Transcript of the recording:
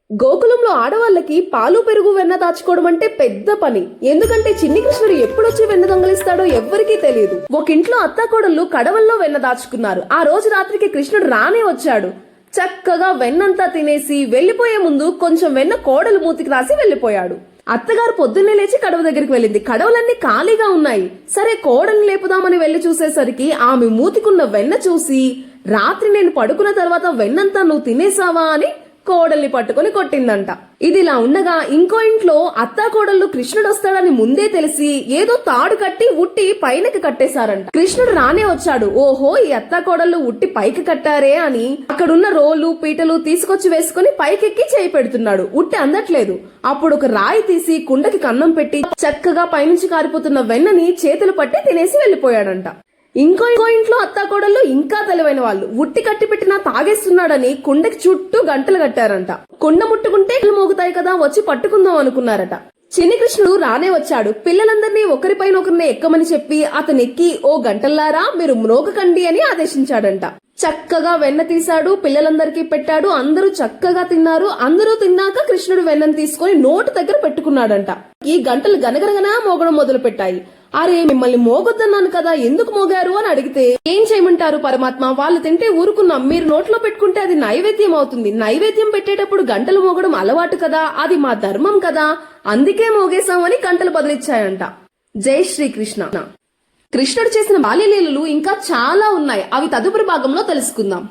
గోకులంలో ఆడవాళ్ళకి పాలు పెరుగు వెన్న దాచుకోవడం అంటే పెద్ద పని. ఎందుకంటే చిన్ని కృష్ణుడు ఎప్పుడొచ్చి వెన్న దొంగలిస్తాడో ఎవ్వరికీ తెలియదు. ఒక ఇంట్లో అత్తాకోడళ్ళు కడవల్లో వెన్న దాచుకున్నారు. ఆ రోజు రాత్రికి కృష్ణుడు రానే వచ్చాడు. చక్కగా వెన్నంతా తినేసి వెళ్లిపోయే ముందు కొంచెం వెన్న కోడలు మూతికి రాసి వెళ్లిపోయాడు. అత్తగారు పొద్దున్నే లేచి కడవ దగ్గరికి వెళ్ళింది. కడవలన్నీ ఖాళీగా ఉన్నాయి. సరే కోడల్ని లేపుదామని వెళ్లి చూసేసరికి ఆమె మూతికున్న వెన్న చూసి, రాత్రి నేను పడుకున్న తర్వాత వెన్నంతా నువ్వు తినేసావా అని కోడల్ని పట్టుకుని కొట్టిందంట. ఇదిలా ఉండగా ఇంకో ఇంట్లో అత్తా కోడళ్ళు కృష్ణుడు వస్తాడని ముందే తెలిసి ఏదో తాడు కట్టి ఉట్టి పైనకి కట్టేశారంట. కృష్ణుడు రానే వచ్చాడు. ఓహో, ఈ అత్తా కోడళ్ళు ఉట్టి పైకి కట్టారే అని అక్కడున్న రోలు పీటలు తీసుకొచ్చి వేసుకుని పైకెక్కి చేయి పెడుతున్నాడు. ఉట్టి అందట్లేదు. అప్పుడు ఒక రాయి తీసి కుండకి కన్నం పెట్టి చక్కగా పైనుంచి కారిపోతున్న వెన్నని చేతులు పట్టి తినేసి వెళ్లిపోయాడంట. ఇంకో ఇంట్లో అత్తాకోడళ్ళు ఇంకా తెలివైన వాళ్ళు. ఉట్టి కట్టి పెట్టినా తాగేస్తున్నాడని కుండకి చుట్టూ గంటలు కట్టారంట. కుండ ముట్టుకుంటే మోగుతాయి కదా, వచ్చి పట్టుకుందాం అనుకున్నారట. చిన్ని కృష్ణుడు రానే వచ్చాడు. పిల్లలందరినీ ఒకరిపైన ఒకరిని ఎక్కమని చెప్పి అతను ఎక్కి, ఓ గంటల్లారా మీరు మ్రోగకండి అని ఆదేశించాడంట. చక్కగా వెన్న తీశాడు, పిల్లలందరికీ పెట్టాడు. అందరూ చక్కగా తిన్నారు. అందరూ తిన్నాక కృష్ణుడు వెన్నను తీసుకుని నోటు దగ్గర పెట్టుకున్నాడంట. ఈ గంటలు గనగనగనా మోగడం మొదలు పెట్టాయి. అరే, మిమ్మల్ని మోగొద్దన్నాను కదా, ఎందుకు మోగారు అని అడిగితే, ఏం చేయమంటారు పరమాత్మ, వాళ్ళు తింటే ఊరుకున్నాం, మీరు నోట్లో పెట్టుకుంటే అది నైవేద్యం అవుతుంది. నైవేద్యం పెట్టేటప్పుడు గంటలు మోగడం అలవాటు కదా, అది మా ధర్మం కదా, అందుకే మోగేశామని గంటలు బదిలిచ్చాయంట. జై శ్రీకృష్ణ. కృష్ణుడు చేసిన బాల్యలీలలు ఇంకా చాలా ఉన్నాయి. అవి తదుపరి భాగంలో తెలుసుకుందాం.